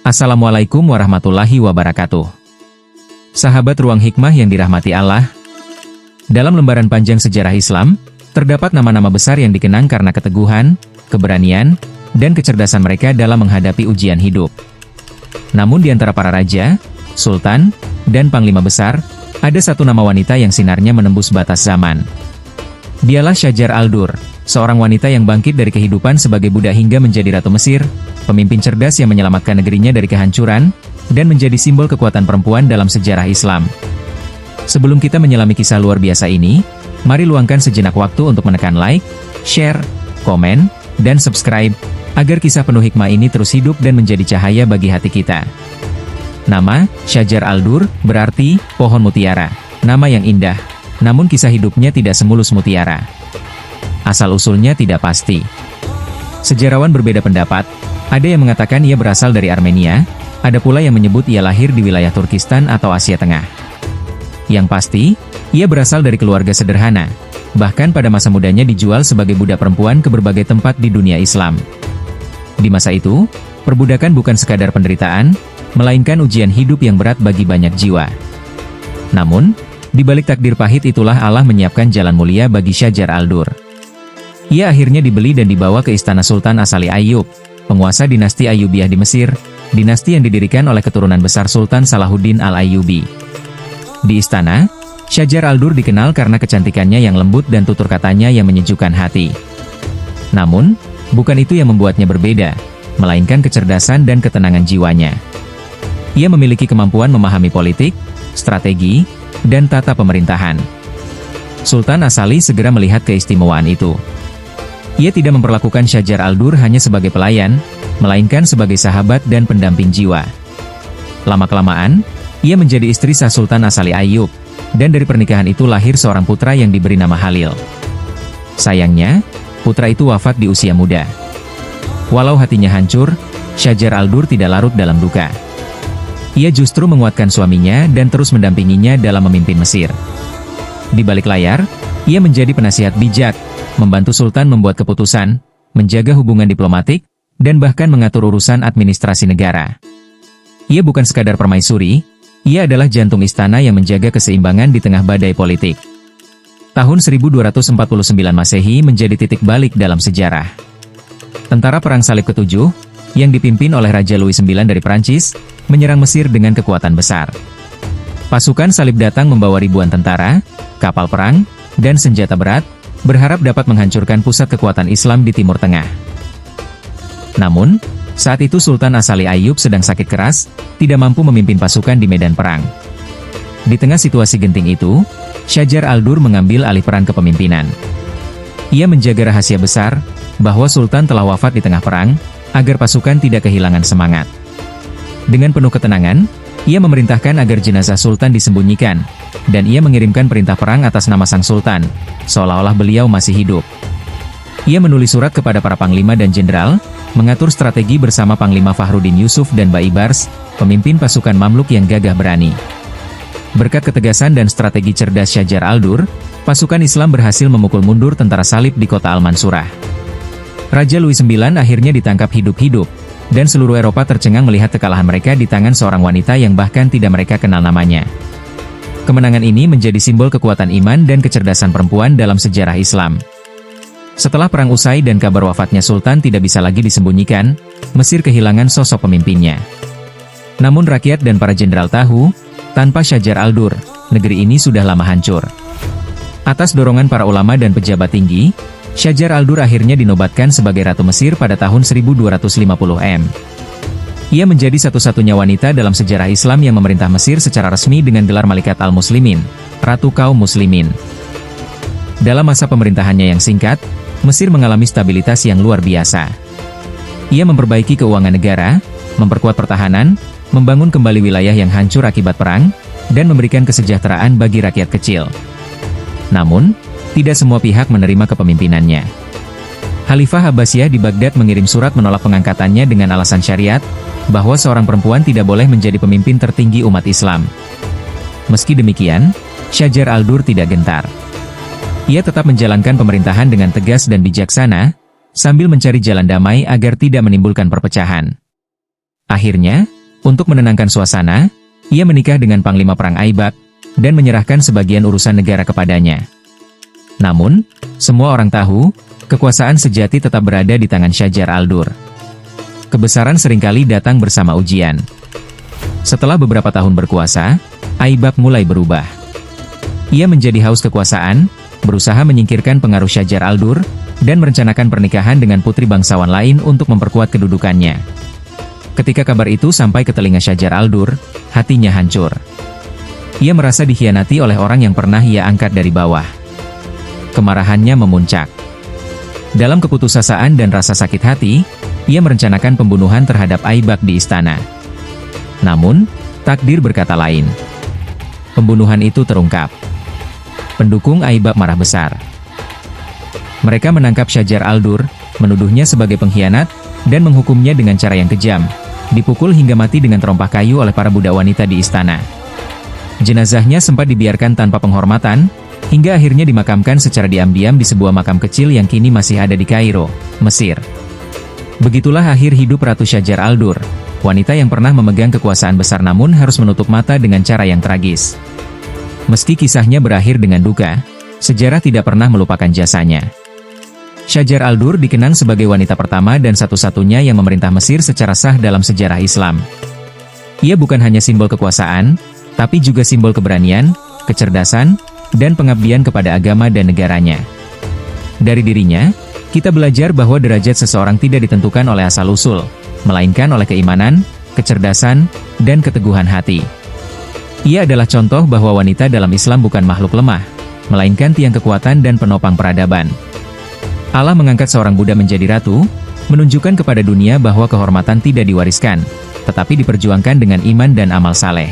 Assalamualaikum warahmatullahi wabarakatuh. Sahabat Ruang Hikmah yang dirahmati Allah, dalam lembaran panjang sejarah Islam, terdapat nama-nama besar yang dikenang karena keteguhan, keberanian, dan kecerdasan mereka dalam menghadapi ujian hidup. Namun di antara para raja, sultan, dan panglima besar, ada satu nama wanita yang sinarnya menembus batas zaman. Dialah Shajar al-Durr, seorang wanita yang bangkit dari kehidupan sebagai budak hingga menjadi ratu Mesir, pemimpin cerdas yang menyelamatkan negerinya dari kehancuran, dan menjadi simbol kekuatan perempuan dalam sejarah Islam. Sebelum kita menyelami kisah luar biasa ini, mari luangkan sejenak waktu untuk menekan like, share, komen, dan subscribe, agar kisah penuh hikmah ini terus hidup dan menjadi cahaya bagi hati kita. Nama, Shajar al-Durr, berarti, pohon mutiara. Nama yang indah, namun kisah hidupnya tidak semulus mutiara. Asal-usulnya tidak pasti. Sejarawan berbeda pendapat, ada yang mengatakan ia berasal dari Armenia, ada pula yang menyebut ia lahir di wilayah Turkistan atau Asia Tengah. Yang pasti, ia berasal dari keluarga sederhana, bahkan pada masa mudanya dijual sebagai budak perempuan ke berbagai tempat di dunia Islam. Di masa itu, perbudakan bukan sekadar penderitaan, melainkan ujian hidup yang berat bagi banyak jiwa. Namun, di balik takdir pahit itulah Allah menyiapkan jalan mulia bagi Shajar al-Durr. Ia akhirnya dibeli dan dibawa ke istana Sultan Asali Ayyub, penguasa dinasti Ayyubiyah di Mesir, dinasti yang didirikan oleh keturunan besar Sultan Salahuddin al-Ayyubi. Di istana, Shajar al-Durr dikenal karena kecantikannya yang lembut dan tutur katanya yang menyejukkan hati. Namun, bukan itu yang membuatnya berbeda, melainkan kecerdasan dan ketenangan jiwanya. Ia memiliki kemampuan memahami politik, strategi, dan tata pemerintahan. Sultan Asali segera melihat keistimewaan itu. Ia tidak memperlakukan Shajar al-Durr hanya sebagai pelayan, melainkan sebagai sahabat dan pendamping jiwa. Lama-kelamaan, ia menjadi istri sah Sultan Asali Ayyub, dan dari pernikahan itu lahir seorang putra yang diberi nama Halil. Sayangnya, putra itu wafat di usia muda. Walau hatinya hancur, Shajar al-Durr tidak larut dalam duka. Ia justru menguatkan suaminya dan terus mendampinginya dalam memimpin Mesir. Di balik layar, ia menjadi penasihat bijak, membantu Sultan membuat keputusan, menjaga hubungan diplomatik, dan bahkan mengatur urusan administrasi negara. Ia bukan sekadar permaisuri, ia adalah jantung istana yang menjaga keseimbangan di tengah badai politik. Tahun 1249 Masehi menjadi titik balik dalam sejarah. Tentara Perang Salib ke-7, yang dipimpin oleh Raja Louis IX dari Prancis, menyerang Mesir dengan kekuatan besar. Pasukan salib datang membawa ribuan tentara, kapal perang, dan senjata berat, berharap dapat menghancurkan pusat kekuatan Islam di Timur Tengah. Namun, saat itu Sultan Asali Ayyub sedang sakit keras, tidak mampu memimpin pasukan di medan perang. Di tengah situasi genting itu, Shajar al-Durr mengambil alih peran kepemimpinan. Ia menjaga rahasia besar, bahwa Sultan telah wafat di tengah perang, agar pasukan tidak kehilangan semangat. Dengan penuh ketenangan, ia memerintahkan agar jenazah Sultan disembunyikan, dan ia mengirimkan perintah perang atas nama sang Sultan, seolah-olah beliau masih hidup. Ia menulis surat kepada para panglima dan jenderal, mengatur strategi bersama Panglima Fakhruddin Yusuf dan Baibars, pemimpin pasukan Mamluk yang gagah berani. Berkat ketegasan dan strategi cerdas Shajar al-Durr, pasukan Islam berhasil memukul mundur tentara salib di kota Al-Mansurah. Raja Louis IX akhirnya ditangkap hidup-hidup, dan seluruh Eropa tercengang melihat kekalahan mereka di tangan seorang wanita yang bahkan tidak mereka kenal namanya. Kemenangan ini menjadi simbol kekuatan iman dan kecerdasan perempuan dalam sejarah Islam. Setelah perang usai dan kabar wafatnya Sultan tidak bisa lagi disembunyikan, Mesir kehilangan sosok pemimpinnya. Namun rakyat dan para jenderal tahu, tanpa Shajar al-Durr, negeri ini sudah lama hancur. Atas dorongan para ulama dan pejabat tinggi, Shajar al-Durr akhirnya dinobatkan sebagai Ratu Mesir pada tahun 1250 M. Ia menjadi satu-satunya wanita dalam sejarah Islam yang memerintah Mesir secara resmi dengan gelar Malikat al-Muslimin, Ratu kaum Muslimin. Dalam masa pemerintahannya yang singkat, Mesir mengalami stabilitas yang luar biasa. Ia memperbaiki keuangan negara, memperkuat pertahanan, membangun kembali wilayah yang hancur akibat perang, dan memberikan kesejahteraan bagi rakyat kecil. Namun, tidak semua pihak menerima kepemimpinannya. Khalifah Abbasiyah di Baghdad mengirim surat menolak pengangkatannya dengan alasan syariat, bahwa seorang perempuan tidak boleh menjadi pemimpin tertinggi umat Islam. Meski demikian, Shajar al-Durr tidak gentar. Ia tetap menjalankan pemerintahan dengan tegas dan bijaksana, sambil mencari jalan damai agar tidak menimbulkan perpecahan. Akhirnya, Untuk menenangkan suasana, ia menikah dengan Panglima Perang Aibak, dan menyerahkan sebagian urusan negara kepadanya. Namun, semua orang tahu, kekuasaan sejati tetap berada di tangan Syajar al-Dur. Kebesaran seringkali datang bersama ujian. Setelah beberapa tahun berkuasa, Aibak mulai berubah. Ia menjadi haus kekuasaan, berusaha menyingkirkan pengaruh Syajar al-Dur, dan merencanakan pernikahan dengan putri bangsawan lain untuk memperkuat kedudukannya. Ketika kabar itu sampai ke telinga Syajar al-Dur, hatinya hancur. Ia merasa dikhianati oleh orang yang pernah ia angkat dari bawah. Kemarahannya memuncak. Dalam keputusasaan dan rasa sakit hati, ia merencanakan pembunuhan terhadap Aibak di istana. Namun, takdir berkata lain. Pembunuhan itu terungkap. Pendukung Aibak marah besar. Mereka menangkap Syajar al-Dur, menuduhnya sebagai pengkhianat, dan menghukumnya dengan cara yang kejam, dipukul hingga mati dengan terompah kayu oleh para budak wanita di istana. Jenazahnya sempat dibiarkan tanpa penghormatan, hingga akhirnya dimakamkan secara diam-diam di sebuah makam kecil yang kini masih ada di Kairo, Mesir. Begitulah akhir hidup Ratu Syajar al-Dur, wanita yang pernah memegang kekuasaan besar namun harus menutup mata dengan cara yang tragis. Meski kisahnya berakhir dengan duka, sejarah tidak pernah melupakan jasanya. Syajar al-Dur dikenang sebagai wanita pertama dan satu-satunya yang memerintah Mesir secara sah dalam sejarah Islam. Ia bukan hanya simbol kekuasaan, tapi juga simbol keberanian, kecerdasan, dan pengabdian kepada agama dan negaranya. Dari dirinya, kita belajar bahwa derajat seseorang tidak ditentukan oleh asal-usul, melainkan oleh keimanan, kecerdasan, dan keteguhan hati. Ia adalah contoh bahwa wanita dalam Islam bukan makhluk lemah, melainkan tiang kekuatan dan penopang peradaban. Allah mengangkat seorang Buddha menjadi ratu, menunjukkan kepada dunia bahwa kehormatan tidak diwariskan, tetapi diperjuangkan dengan iman dan amal saleh.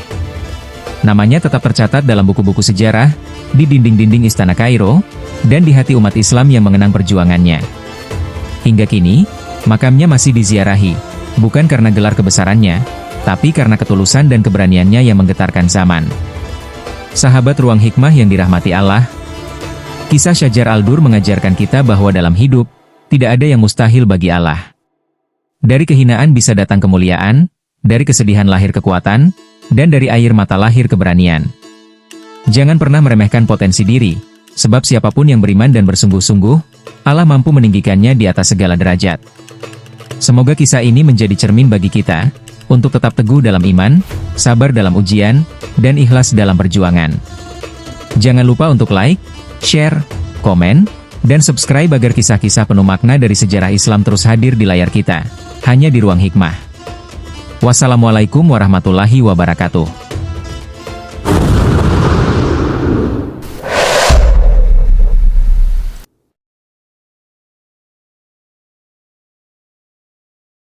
Namanya tetap tercatat dalam buku-buku sejarah, di dinding-dinding istana Kairo, dan di hati umat Islam yang mengenang perjuangannya. Hingga kini, makamnya masih diziarahi, bukan karena gelar kebesarannya, tapi karena ketulusan dan keberaniannya yang menggetarkan zaman. Sahabat Ruang Hikmah yang dirahmati Allah, kisah Syajar al-Dur mengajarkan kita bahwa dalam hidup, tidak ada yang mustahil bagi Allah. Dari kehinaan bisa datang kemuliaan, dari kesedihan lahir kekuatan, dan dari air mata lahir keberanian. Jangan pernah meremehkan potensi diri, sebab siapapun yang beriman dan bersungguh-sungguh, Allah mampu meninggikannya di atas segala derajat. Semoga kisah ini menjadi cermin bagi kita, untuk tetap teguh dalam iman, sabar dalam ujian, dan ikhlas dalam perjuangan. Jangan lupa untuk like, share, komen, dan subscribe agar kisah-kisah penuh makna dari sejarah Islam terus hadir di layar kita, hanya di Ruang Hikmah. Wassalamualaikum warahmatullahi wabarakatuh.